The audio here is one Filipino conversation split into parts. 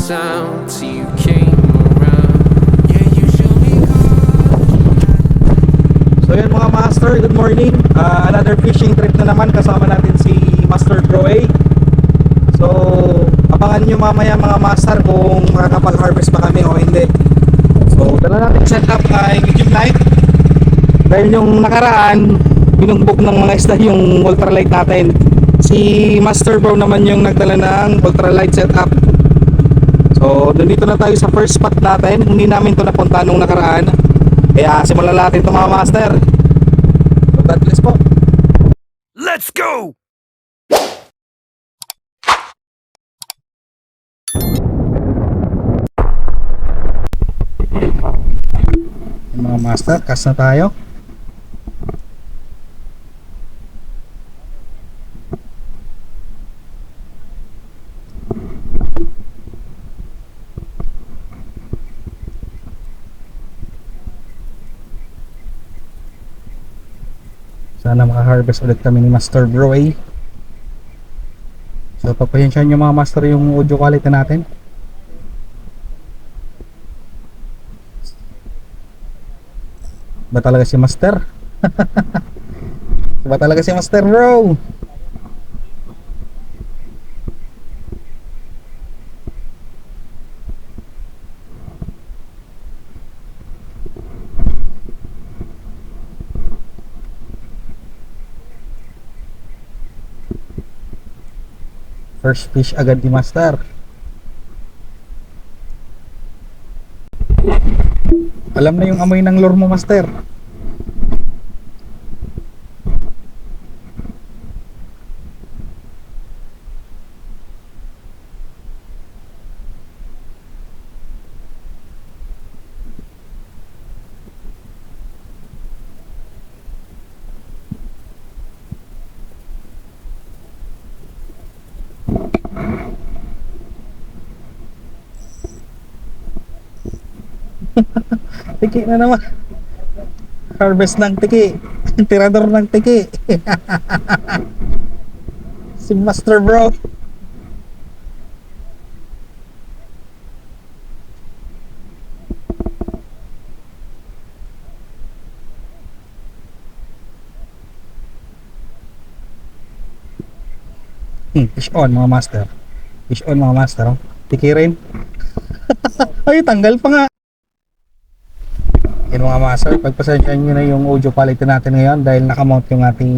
sound till you came around. Yeah, you show me So yun mga master, good morning. Another fishing trip na naman, kasama natin si Master Bro A. So abangan nyo mamaya mga master kung makakapag-harvest pa kami o hindi. So dala natin setup ay medium light. Dahil yung nakaraan binugbog ng mga isda yung ultralight natin. Si Master Bro naman yung nagdala ng ultralight setup. So nandito na tayo sa first spot natin. Hindi namin to napunta nung nakaraan, kaya simulan natin ito mga master. So God bless po. Let's go! Mga master, cast na tayo. Sana maka-harvest ulit kami ni Master Bro A. So pagpahensyahan nyo mga master yung audio quality natin. Ba talaga si Master? Ba talaga si Master Bro? First fish agad ni Master. Alam na yung amoy ng lure mo, Master. Tiki na naman. Harvest ng tiki. Tirador ng tiki. Si Master Bro. Fish on mga master. Fish on mga master. Oh. Tiki rin. Ay, tanggal pa nga. Yan mga master, pagpasensyahan nyo na yung audio quality natin ngayon dahil nakamount yung ating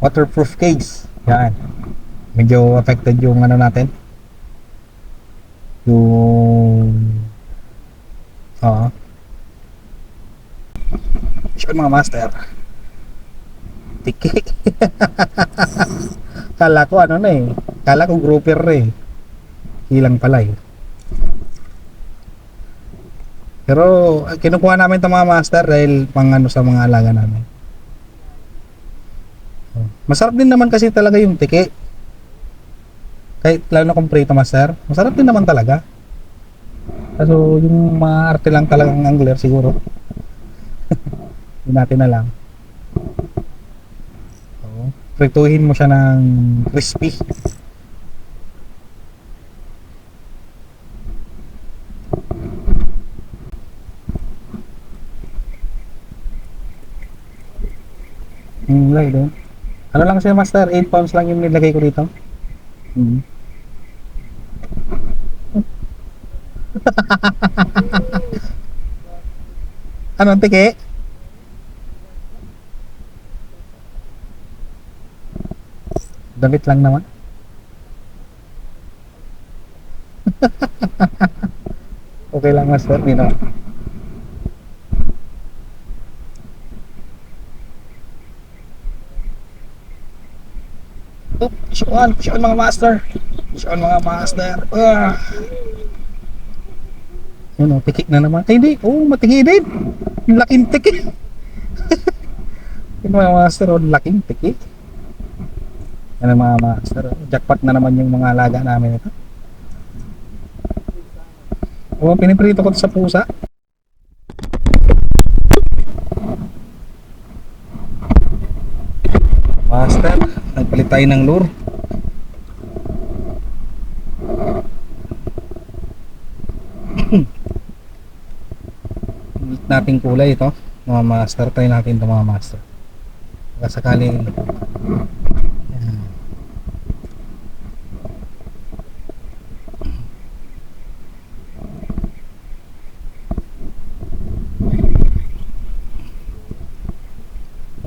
waterproof case. Yan. Medyo affected yung ano natin. Yung sure mga master. Tiki. Kala ko ano na eh. Kala ko grouper na eh. Hilang pala eh. Pero kinukuha namin ito mga master dahil pang ano sa mga alaga namin. Masarap din naman kasi talaga yung tiki. Kahit lalo na kung prito master, masarap din naman talaga. Kaso yung mga arte lang talagang angler siguro. Hindi natin alam. So, prituhin mo siya ng crispy. Lagay doon. Ano lang siya master, 8 pounds lang yung nilagay ko dito. Anong tiki? Damit lang naman. Okay lang master, di naman. Fish on mga master. Fish on mga master. Yun o, tiki na naman. Ay hindi, matiki din. Yung laking tiki. Yun mga master, laking tiki. Yan mga master. Jackpot na naman yung mga alaga namin ito. Piniprito ko sa pusa. Master, nagpalit tayo ng lure. Nating kulay ito, mga master. Try natin ito mga master. Baka sakaling yan.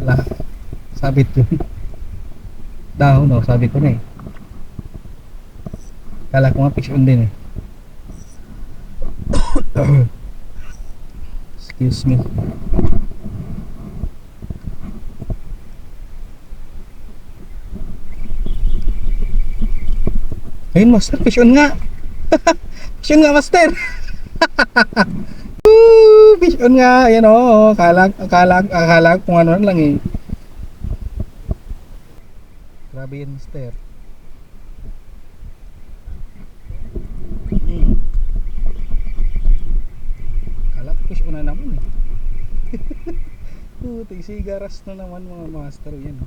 Wala, sabit yun. Dahon no, sabit ko na eh. Kala ko nga fish on din eh. Excuse me. Ayun master, fish on nga. Fish on nga master. Woo, fish on nga. Ayan o, akala kung ano lang eh. Grabe yan master. Akala ko fish on na naman eh. Sigaras na naman mga master. Yan o.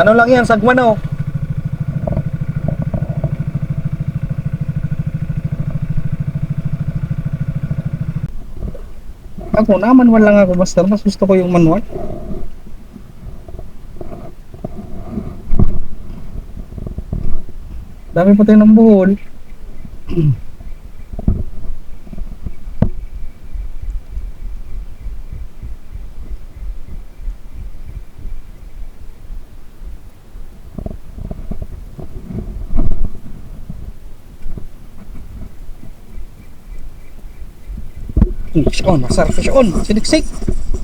Ano lang yan, sagwan o. Ako na, manual lang ako master. Mas gusto ko yung manual. Dami pa tayo ng buhol. Fish on, masarap fish on. Siniksik.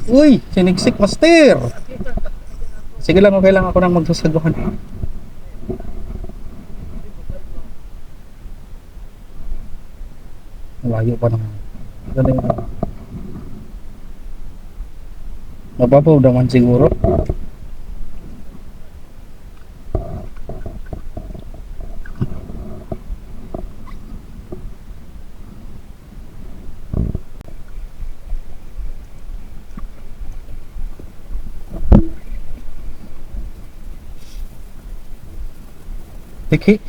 Uy, siniksik master. Sige lang, okay lang ako nang magsasaguhan. Malayo pa naman. Ganda yung ano. Mababaw naman siguro. Tiki.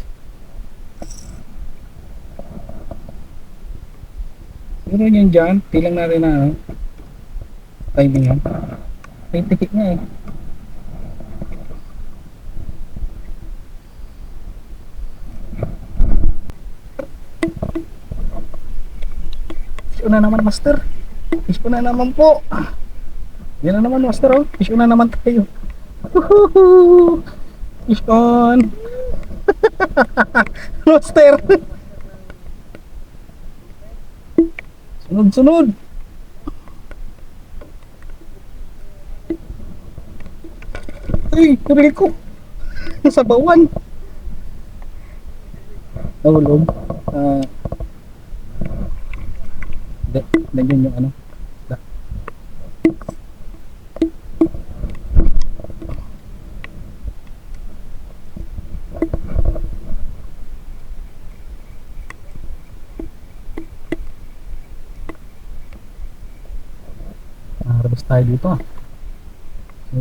Siguro yan dyan. Tilang natin na ano. Timing yan. May tikik nga eh. Fish on na naman master. Fish on na naman po. Yan na naman master oh. Fish on na naman tayo. Woohoo! Fish on. Master. Sunod. Ay, kuril ko. Sa bawan. Nahulog. Nagyan yung ano. Harvest tayo dito ah.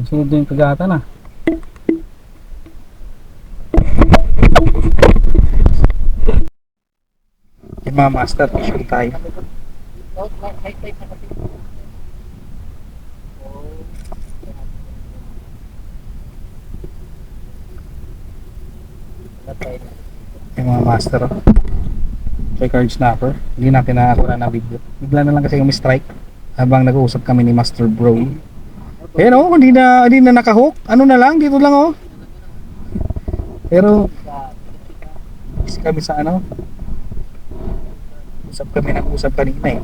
Sunod yung kagatan ah. Yung mga master, fishing tayo. Yung mga master oh. Kay card snapper. Hindi natin nakakuha na video. Bigla na lang kasi yung strike habang nag-uusap kami ni Master Bro. Ayan oh, hindi na nakahook. Ano na lang, dito lang oh. Pero busy kami sa ano. Usap kami ng usap kanina eh.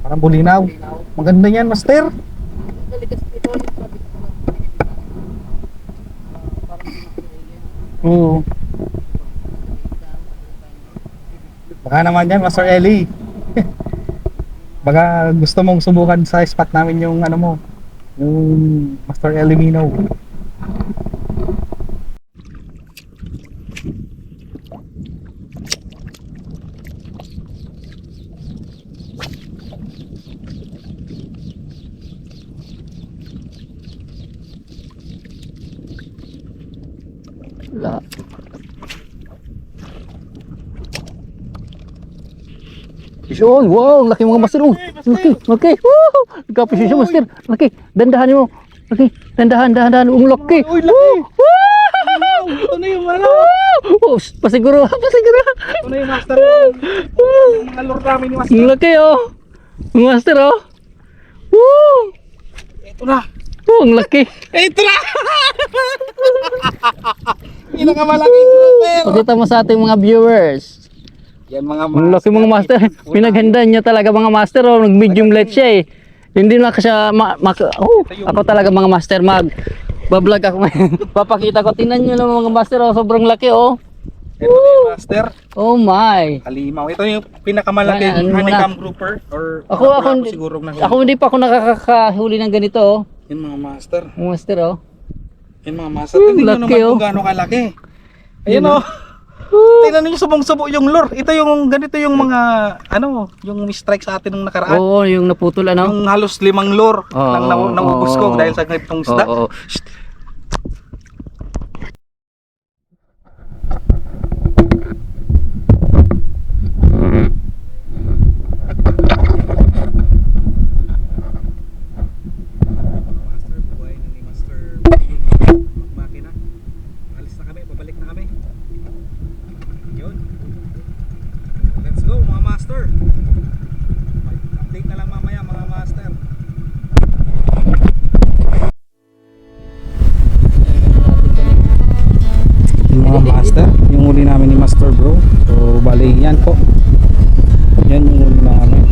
Parang bulinaw. Maganda yan, Master. Oo. Baka naman yan, Master Eli. Baka gusto mong subukan sa spot namin yung ano mo, yung Master Eli Mino. Yun, wow, laki mga master. Oh, laki, laki. Woo! Nagka-position master. Laki, dandahan mo. Laki, dandahan. Ang laki. Uy, laki. Woo! Ito na yung ano. Oh, pasiguro. Ito na yung master. Yung mga lure namin ni master. Ang laki oh. Ang master oh. Woo! Ito na. Oh, ang laki. Ito na. Pinakamalaking grouper. Pakita mo sa ating mga viewers. Yan mga Ang laki mga master. Pinaghanda niya talaga mga master oh. Nag-medium light siya eh. Hindi na kasi ako talaga mga master bablog ako ngayon. Papakita ko. Tingnan niyo naman mga master oh. Sobrang laki oh. Ito na yung master. Oh my. Halimaw. Ito yung pinakamalaking Ano honeycomb grouper. Or Ako siguro na ako hindi pa ako nakakahuli ng ganito oh. Yan mga master. Mga master oh. Yan mga master. Tingnan nyo laki, naman oh. kung gaano kalaki. Ayun Yan, oh. Tingnan nyo subong-subo yung lure. Ito yung ganito yung mga yung strike sa atin nung nakaraan. Oo, yung naputol ano. Yung halos 5 lure Oo, nang naubos ko oo. dahil sa ganitong isda. Oo. Master, buhay na ni Master Makina. Alis na kami, babalik na kami. Yun. Let's go mga master. Update na lang mamaya mga master. Mga master, yung huli namin ni Master Bro. So bali yan po. Yan yung huli namin.